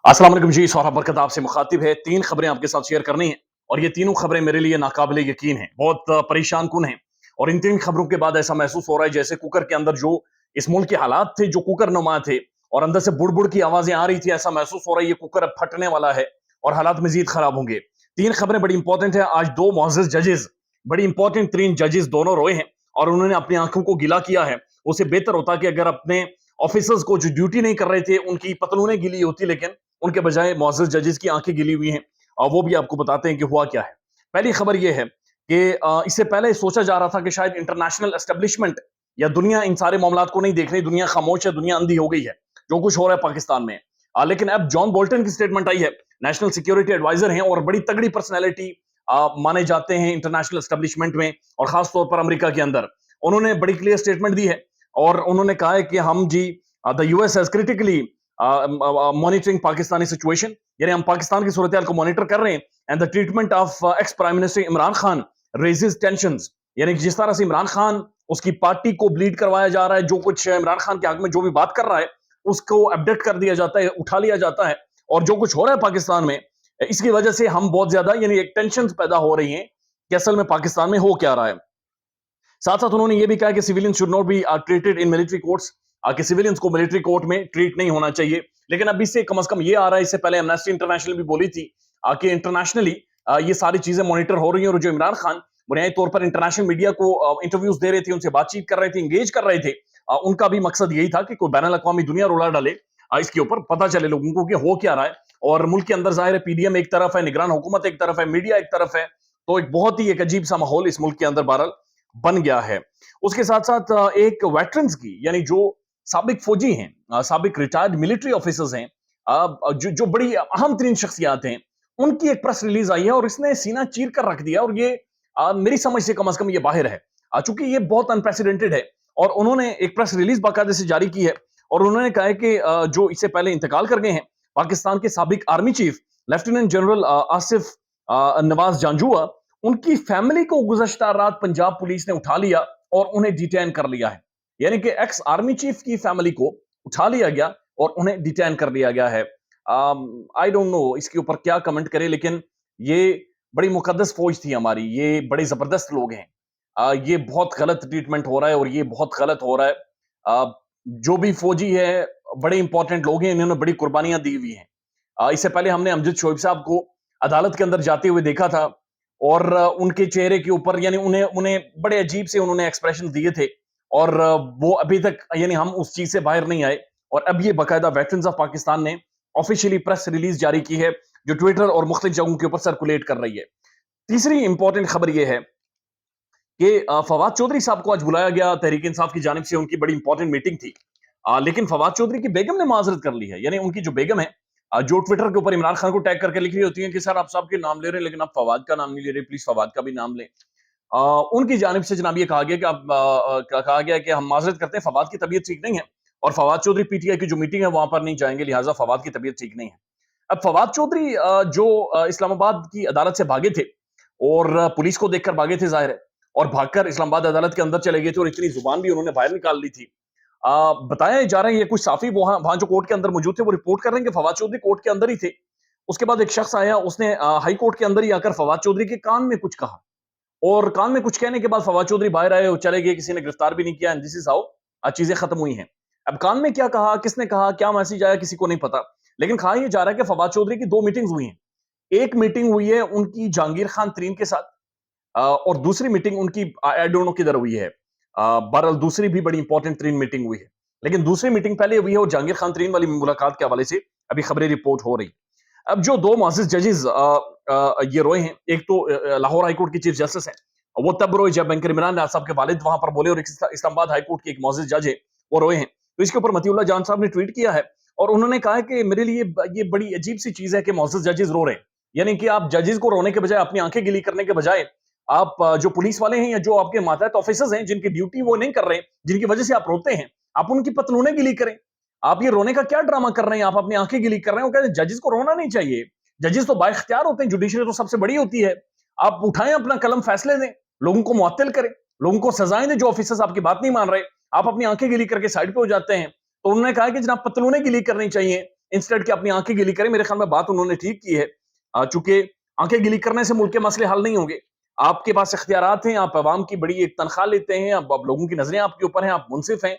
अस्सलाम वालेकुम जी, सौरभ बरकत आपसे मुखातिब है। 3 खबरें आपके साथ शेयर करनी है और ये तीनों खबरें मेरे लिए नाकाबिले यकीन हैं, बहुत परेशान कुन हैं। और इन 3 खबरों के बाद ऐसा महसूस हो रहा है जैसे कुकर के अंदर जो इस मुल्क के हालात थे, जो कुकर नुमा थे और अंदर से बुड़-बुड़ की आवाज़ें आ रही थी, ऐसा महसूस हो रहा है ये कुकर अब फटने वाला है और हालात मज़ीद खराब होंगे। 3 खबरें बड़ी इंपॉर्टेंट हैं। आज 2 मुअज़्ज़ज़ जजेज़, बड़ी इंपॉर्टेंट 3 जजेज़ दोनों रोए हैं और उन्होंने अपनी आँखों को गीला किया है। उससे बेहतर होता कि अगर अपने ऑफिसर्स को जो ड्यूटी नहीं कर रहे थे, उनकी पतलूनें गीली होती, लेकिन उनके बजाय मुअज़्ज़ज़ जजेस की आंखें गिली हुई हैं और वो भी आपको बताते हैं कि हुआ क्या है। पहली खबर ये है कि इससे पहले सोचा जा रहा था कि शायद इंटरनेशनल एस्टेब्लिशमेंट या दुनिया इन सारे मामलात को नहीं देख रही, दुनिया खामोश है, दुनिया अंधी हो गई है जो कुछ हो रहा है पाकिस्तान में। लेकिन अब जॉन बोल्टन की स्टेटमेंट आई है, नेशनल सिक्योरिटी एडवाइजर हैं और बड़ी तगड़ी पर्सनैलिटी माने जाते हैं इंटरनेशनल एस्टेब्लिशमेंट में और खास तौर पर अमेरिका के अंदर। उन्होंने बड़ी क्लियर स्टेटमेंट दी है और उन्होंने कहा है कि हम जी the US has critically monitoring Pakistani situation, यानी हम पाकिस्तान की सूरत को मॉनिटर कर रहे हैं। And the treatment of ex prime minister Imran Khan raises tensions, यानी कि जिस तरह से इमरान खान उसकी पार्टी को ब्लीड करवाया जा रहा है, जो कुछ इमरान खान के हक में जो भी बात कर रहा है उसको अपडेट कर दिया जाता है, उठा लिया जाता है। और जो कुछ हो रहा है पाकिस्तान में, इसकी वजह से हम बहुत ज्यादा यानी एक टेंशन पैदा हो रही है कि असल में पाकिस्तान में हो क्या रहा है। साथ साथ उन्होंने ये भी कहा कि civilians should not be treated in military courts, कि सिविलियंस को मिलिट्री कोर्ट में ट्रीट नहीं होना चाहिए। लेकिन अब इससे कम से कम ये आ रहा है, इससे पहले एमनेस्टी इंटरनेशनल भी बोली थी कि इंटरनेशनली ये सारी चीजें मॉनिटर हो रही हैं और जो इमरान खान बुनियादी तौर पर इंटरनेशनल मीडिया को इंटरव्यूज दे रहे थे, उनसे बातचीत कर रहे थे, इंगेज कर रहे थे, उनका भी मकसद यही था कि कोई बैनुल अक़वामी दुनिया रोला डाले, इसके ऊपर पता चले लोगों को कि हो क्या रहा है। और मुल्क के अंदर जाहिर है पीडीएम एक तरफ है, निगरान हुकूमत एक तरफ है, मीडिया एक तरफ है, तो एक बहुत ही एक अजीब सा माहौल इस मुल्क के अंदर बहरहाल बन गया है। उसके साथ साथ एक वेटरन्स की, यानी जो साबिक फौजी हैं, साबिक रिटायर्ड मिलिट्री ऑफिसर्स हैं, जो जो बड़ी अहम तरीन शख्सियात हैं, उनकी एक प्रेस रिलीज आई है और इसने सीना चीर कर रख दिया। और ये मेरी समझ से कम ये बाहर है, चूंकि ये बहुत अनप्रेसिडेंटेड है। और उन्होंने एक प्रेस रिलीज बाकायदे से जारी की है और उन्होंने कहा है कि जो इससे पहले इंतकाल कर गए हैं पाकिस्तान के साबिक army chief lieutenant general Asif Nawaz Janjua, उनकी फैमिली को गुज़श्ता रात पंजाब पुलिस ने उठा लिया और उन्हें डिटेन कर लिया है। यानी कि एक्स आर्मी चीफ की फैमिली को उठा लिया गया और उन्हें डिटेन कर लिया गया है। आई डोंट नो इसके ऊपर क्या कमेंट करें, लेकिन ये बड़ी मुकद्दस फौज थी हमारी, ये बड़े जबरदस्त लोग हैं। ये बहुत गलत ट्रीटमेंट हो रहा है और ये बहुत गलत हो रहा है। जो भी फौजी है बड़े इंपॉर्टेंट लोग हैं, इन्होंने बड़ी कुर्बानियां दी हुई हैं। इससे पहले हमने अमजद शोएब साहब को अदालत के अंदर जाते हुए देखा था और उनके चेहरे के ऊपर यानी उन्हें उन्हें बड़े अजीब से उन्होंने एक्सप्रेशन दिए थे और वो अभी तक यानी हम उस चीज से बाहर नहीं आए। और अब ये बाकायदा वेटरन्स ऑफ पाकिस्तान ने ऑफिशियली प्रेस रिलीज जारी की है जो ट्विटर और मुख्तलिफ जगहों के ऊपर सर्कुलेट कर रही है। तीसरी इंपॉर्टेंट खबर यह है कि फवाद चौधरी साहब को आज बुलाया गया तहरीक इंसाफ की जानिब से, उनकी बड़ी इंपॉर्टेंट मीटिंग थी। लेकिन फवाद चौधरी की बेगम ने माजरत कर ली है, यानी उनकी जो बेगम है, जो ट्विटर के ऊपर इमरान खान को टैग करके लिख रही होती है कि सर आप साहब के नाम ले रहे हैं लेकिन आप फवाद का नाम नहीं ले रहे, प्लीज फवाद का भी नाम लें। उनकी जानिब से जनाब ये कहा गया कि कहा गया कि हम माजरत करते हैं, फवाद की तबीयत ठीक नहीं है और फवाद चौधरी पीटीआई की जो मीटिंग है वहां पर नहीं जाएंगे, लिहाजा फवाद की तबीयत ठीक नहीं है। अब फवाद चौधरी जो इस्लामाबाद की अदालत से भागे थे और पुलिस को देखकर भागे थे जाहिर है, और भागकर इस्लामाबाद अदालत के अंदर चले गए थे और इतनी जुबान भी उन्होंने बाहर निकाल ली थी। बताया जा रहा है ये कुछ साफी वहां वहां जो कोर्ट के अंदर मौजूद थे वो रिपोर्ट कर रहे हैं कि फवाद चौधरी कोर्ट के अंदर ही थे। उसके बाद एक शख्स आया, उसने हाई कोर्ट के अंदर ही आकर फवाद चौधरी के कान में कुछ कहा और कान में कुछ कहने के बाद फवाद चौधरी बाहर आए और चले गए, किसी ने गिरफ्तार भी नहीं किया। दिस इज हाउ चीजें खत्म हुई हैं। अब कान में क्या कहा, किसने कहा, क्या मैसेज आया, किसी को नहीं पता। लेकिन कहा यह जा रहा है कि फवाद चौधरी की 2 मीटिंग्स हुई हैं। एक मीटिंग हुई है उनकी जहांगीर खान तरीन के साथ और दूसरी मीटिंग उनकी आई डोंट नो किधर हुई है। बहरहाल दूसरी भी बड़ी इंपॉर्टेंट तरीन मीटिंग हुई है, लेकिन दूसरी मीटिंग पहले हुई है और जहांगीर खान तरीन वाली मुलाकात के हवाले से अभी खबरें रिपोर्ट हो रही। अब जो 2 मुअज़्ज़ज़ जजेस ये रोए हैं, एक तो लाहौर हाई कोर्ट की चीफ जस्टिस है, वो तब रोए जब बैंकर इमरान साहब के वालिद वहां पर बोले, और इस्लामाबाद हाई कोर्ट के एक मुअज़्ज़ज़ जज है वो रोए हैं। तो इसके ऊपर मतीउल्लाह जान साहब ने ट्वीट किया है और उन्होंने कहा है कि मेरे लिए ये बड़ी अजीब सी चीज है कि मुअज़्ज़ज़ जजेस रो रहे हैं। यानी कि आप जजेस को रोने के बजाय, अपनी आंखें गिली करने के बजाय, आप जो पुलिस वाले हैं या जो आपके मातहत ऑफिसर्स हैं जिनकी ड्यूटी वो नहीं कर रहे, जिनकी वजह से आप रोते हैं, आप उनकी पतलूनें गिली करें। आप ये रोने का क्या ड्रामा कर रहे हैं, आप अपनी आंखें गिली कर रहे हैं। वो कहते हैं जजेस को रोना नहीं चाहिए, जजेस तो बाइख्तियार होते हैं, जुडिशरी तो सबसे बड़ी होती है। आप उठाएं अपना कलम, फैसले दें, लोगों को मुअत्तल करें, लोगों को सजाएं दें। जो ऑफिसर्स आपकी बात नहीं मान रहे, आप अपनी आंखें गिली करके साइड पे हो जाते हैं। तो उन्होंने कहा कि जनाब पतलूनें गिली करनी चाहिए, انسٹیڈ کہ اپنی آنکھیں گیلی کریں. میرے خیال میں بات انہوں نے ٹھیک کی ہے. چونکہ آنکھیں گیلی کرنے سے ملک کے مسئلے حل نہیں ہوں گے. آپ کے پاس اختیارات ہیں, آپ عوام کی بڑی ایک تنخواہ لیتے ہیں, اب لوگوں کی نظریں آپ کے اوپر ہیں, آپ منصف ہیں,